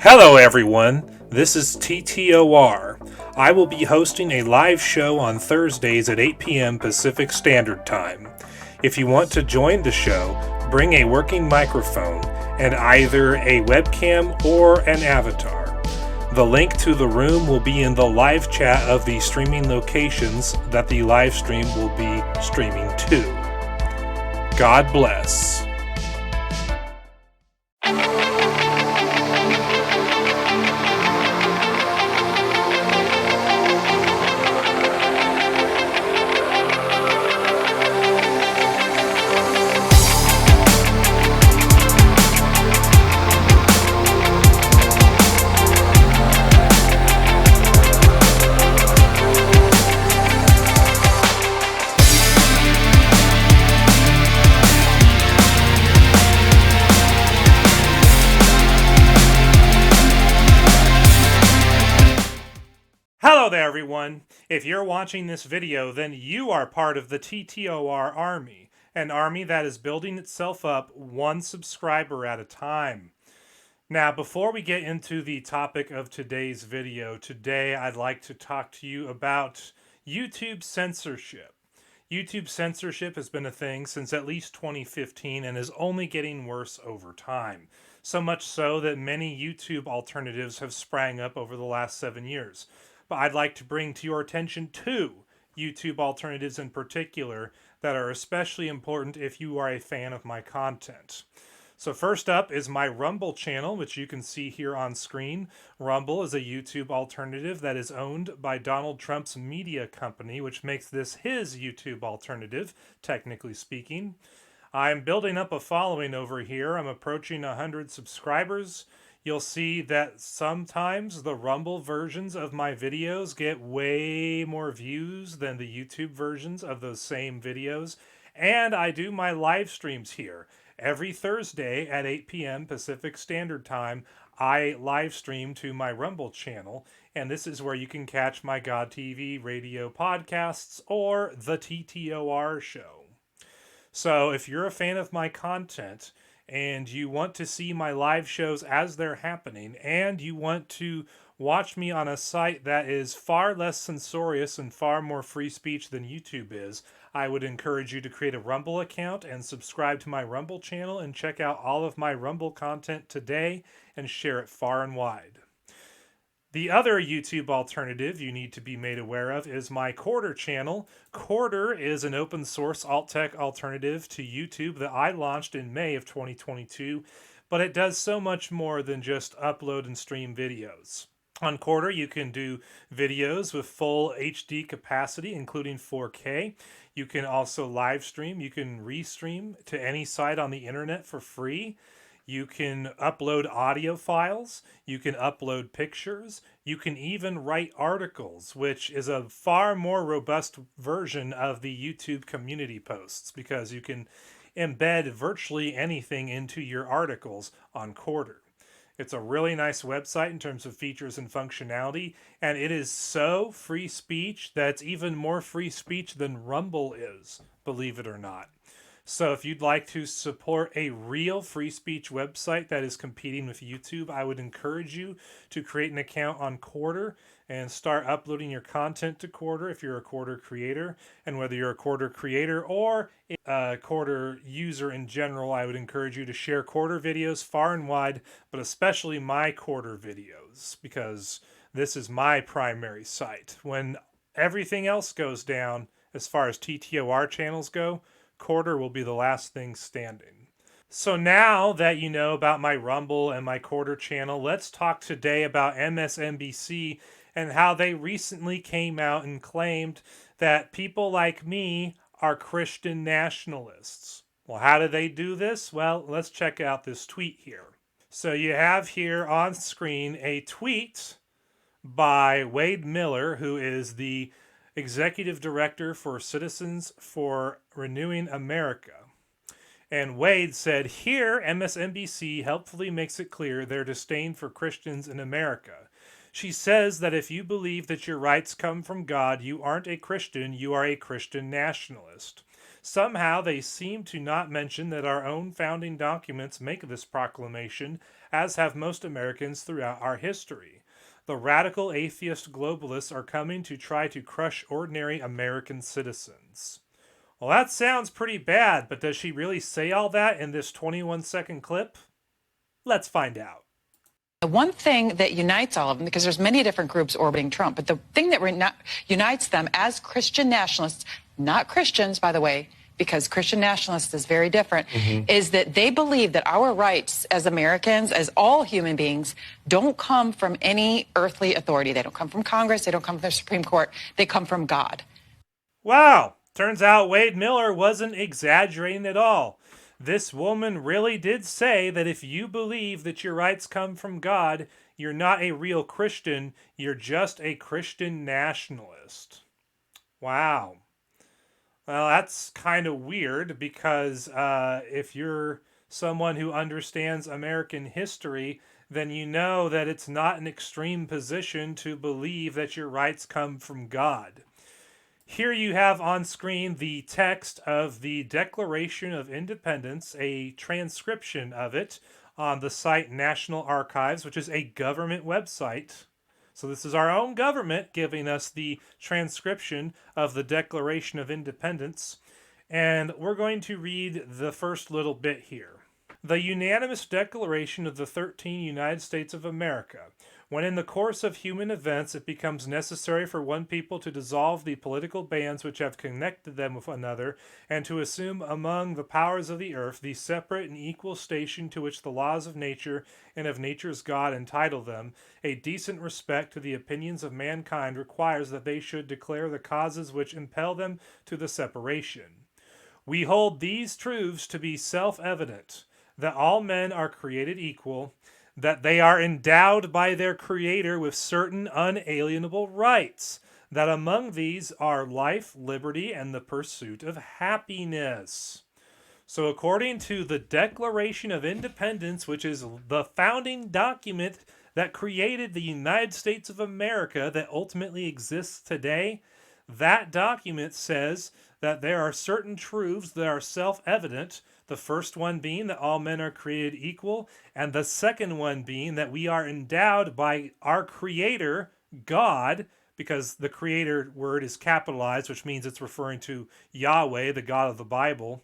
Hello everyone, this is TTOR. I will be hosting a live show on Thursdays at 8 p.m. Pacific Standard Time. If you want to join the show, bring a working microphone and either a webcam or an avatar. The link to the room will be in the live chat of the streaming locations that the live stream will be streaming to. God bless. Hello there everyone! If you're watching this video, then you are part of the TTOR army, an army that is building itself up one subscriber at a time. Now, before we get into the topic of today's video, today I'd like to talk to you about YouTube censorship. YouTube censorship has been a thing since at least 2015 and is only getting worse over time. So much so that many YouTube alternatives have sprang up over the last 7 years. But I'd like to bring to your attention two YouTube alternatives in particular that are especially important if you are a fan of my content. So first up is my Rumble channel, which you can see here on screen. Rumble is a YouTube alternative that is owned by Donald Trump's media company, which makes this his YouTube alternative, technically speaking. I'm building up a following over here. I'm approaching 100 subscribers. You'll see that sometimes the Rumble versions of my videos get way more views than the YouTube versions of those same videos. And I do my live streams here. Every Thursday at 8 p.m. Pacific Standard Time, I live stream to my Rumble channel. And this is where you can catch my God TV radio podcasts or the TTOR show. So if you're a fan of my content, and you want to see my live shows as they're happening, and you want to watch me on a site that is far less censorious and far more free speech than YouTube is, I would encourage you to create a Rumble account and subscribe to my Rumble channel and check out all of my Rumble content today and share it far and wide. The other YouTube alternative you need to be made aware of is my Quarter channel. Quarter is an open source alt-tech alternative to YouTube that I launched in May of 2022, but it does so much more than just upload and stream videos. On Quarter, you can do videos with full HD capacity, including 4K. You can also live stream. You can restream to any site on the internet for free. You can upload audio files, you can upload pictures, you can even write articles, which is a far more robust version of the YouTube community posts because you can embed virtually anything into your articles on Quarter. It's a really nice website in terms of features and functionality, and it is so free speech that it's even more free speech than Rumble is, believe it or not. So if you'd like to support a real free speech website that is competing with YouTube, I would encourage you to create an account on Quarter and start uploading your content to Quarter if you're a Quarter creator. And whether you're a Quarter creator or a Quarter user in general, I would encourage you to share Quarter videos far and wide, but especially my Quarter videos, because this is my primary site. When everything else goes down, as far as TTOR channels go, Quarter will be the last thing standing. So now that you know about my Rumble and my Quarter channel, let's talk today about MSNBC and how they recently came out and claimed that people like me are Christian nationalists. Well, how do they do this? Well, let's check out this tweet here. So you have here on screen a tweet by Wade Miller, who is the Executive Director for Citizens for Renewing America. And Wade said, here MSNBC helpfully makes it clear their disdain for Christians in America. She says that if you believe that your rights come from God, you aren't a Christian, you are a Christian nationalist. Somehow they seem to not mention that our own founding documents make this proclamation, as have most Americans throughout our history. The radical atheist globalists are coming to try to crush ordinary American citizens. Well, that sounds pretty bad, but does she really say all that in this 21-second clip? Let's find out. The one thing that unites all of them, because there's many different groups orbiting Trump, but the thing that unites them as Christian nationalists, not Christians, by the way, because Christian nationalists is very different, is that they believe that our rights as Americans, as all human beings, don't come from any earthly authority. They don't come from Congress. They don't come from the Supreme Court. They come from God. Wow! Turns out Wade Miller wasn't exaggerating at all. This woman really did say that if you believe that your rights come from God, you're not a real Christian, you're just a Christian nationalist. Wow. Well, that's kind of weird because if you're someone who understands American history, then you know that it's not an extreme position to believe that your rights come from God. Here you have on screen the text of the Declaration of Independence, a transcription of it on the site National Archives, which is a government website. So this is our own government giving us the transcription of the Declaration of Independence. And we're going to read the first little bit here. The unanimous declaration of the 13 United States of America. When in the course of human events it becomes necessary for one people to dissolve the political bands which have connected them with another, and to assume among the powers of the earth the separate and equal station to which the laws of nature and of nature's God entitle them, a decent respect to the opinions of mankind requires that they should declare the causes which impel them to the separation. We hold these truths to be self-evident, that all men are created equal, that they are endowed by their Creator with certain unalienable rights, that among these are life, liberty, and the pursuit of happiness. So according to the Declaration of Independence, which is the founding document that created the United States of America that ultimately exists today, that document says that there are certain truths that are self-evident, the first one being that all men are created equal, and the second one being that we are endowed by our Creator, God, because the Creator word is capitalized, which means it's referring to Yahweh, the God of the Bible.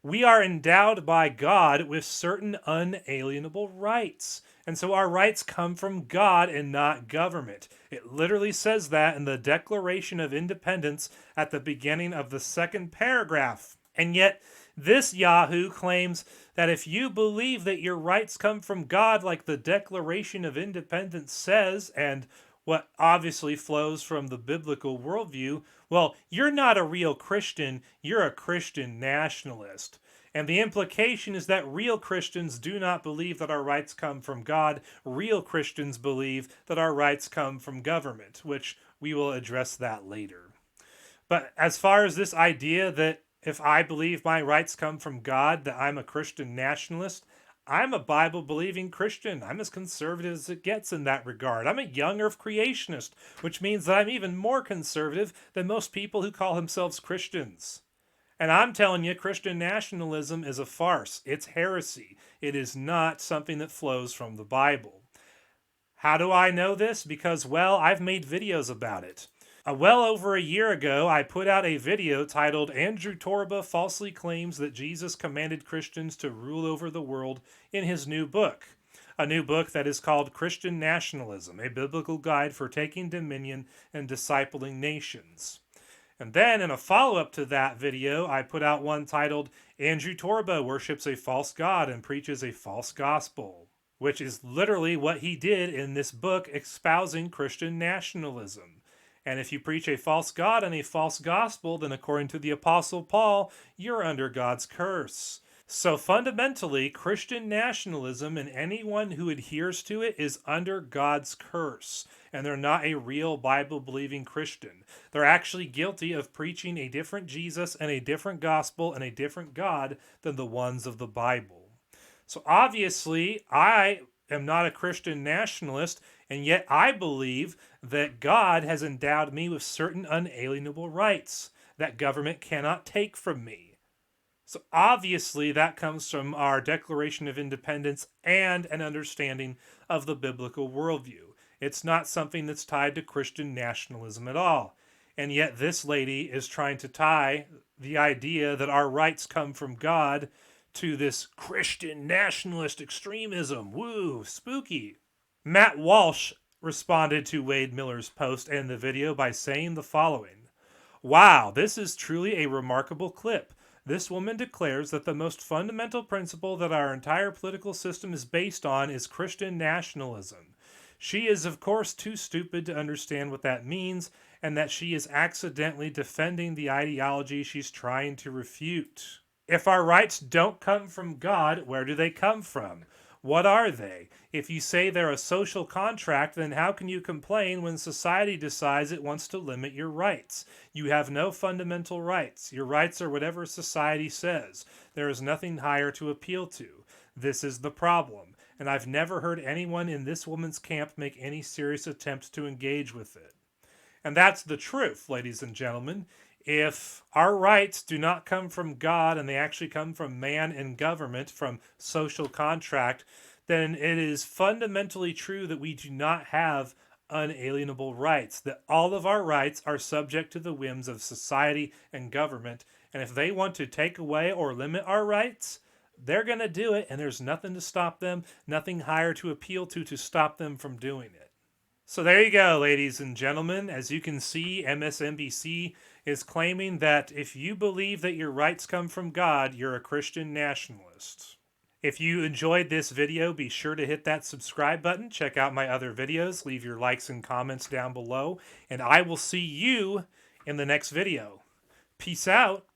We are endowed by God with certain unalienable rights. And so our rights come from God and not government. It literally says that in the Declaration of Independence at the beginning of the second paragraph. And yet, this Yahoo claims that if you believe that your rights come from God, like the Declaration of Independence says, and what obviously flows from the biblical worldview, well, you're not a real Christian, you're a Christian nationalist. And the implication is that real Christians do not believe that our rights come from God. Real Christians believe that our rights come from government, which we will address that later. But as far as this idea that if I believe my rights come from God, that I'm a Christian nationalist, I'm a Bible-believing Christian. I'm as conservative as it gets in that regard. I'm a young earth creationist, which means that I'm even more conservative than most people who call themselves Christians. And I'm telling you, Christian nationalism is a farce. It's heresy. It is not something that flows from the Bible. How do I know this? Because, well, I've made videos about it. Well over a year ago, I put out a video titled Andrew Torba Falsely Claims That Jesus Commanded Christians to Rule Over the World in his new book. A new book that is called Christian Nationalism, a biblical guide for taking dominion and discipling nations. And then in a follow-up to that video, I put out one titled Andrew Torba Worships a False God and Preaches a False Gospel, which is literally what he did in this book espousing Christian nationalism. And if you preach a false God and a false gospel, then according to the Apostle Paul, you're under God's curse. So fundamentally, Christian nationalism and anyone who adheres to it is under God's curse. And they're not a real Bible-believing Christian. They're actually guilty of preaching a different Jesus and a different gospel and a different God than the ones of the Bible. So obviously, I am not a Christian nationalist, and yet I believe that God has endowed me with certain unalienable rights, that government cannot take from me. So obviously that comes from our Declaration of Independence and an understanding of the biblical worldview. It's not something that's tied to Christian nationalism at all. And yet this lady is trying to tie the idea that our rights come from God to this Christian nationalist extremism. Woo, spooky. Matt Walsh responded to Wade Miller's post and the video by saying the following: "Wow, this is truly a remarkable clip. This woman declares that the most fundamental principle that our entire political system is based on is Christian nationalism. She is, of course, too stupid to understand what that means, and that she is accidentally defending the ideology she's trying to refute. If our rights don't come from God, where do they come from? What are they? If you say they're a social contract, then how can you complain when society decides it wants to limit your rights? You have no fundamental rights. Your rights are whatever society says. There is nothing higher to appeal to. This is the problem, and I've never heard anyone in this woman's camp make any serious attempt to engage with it." And that's the truth, ladies and gentlemen. If our rights do not come from God and they actually come from man and government, from social contract, then it is fundamentally true that we do not have unalienable rights, that all of our rights are subject to the whims of society and government. And if they want to take away or limit our rights, they're going to do it, and there's nothing to stop them, nothing higher to appeal to stop them from doing it. So there you go, ladies and gentlemen. As you can see, MSNBC is claiming that if you believe that your rights come from God, you're a Christian nationalist. If you enjoyed this video, be sure to hit that subscribe button. Check out my other videos. Leave your likes and comments down below. And I will see you in the next video. Peace out.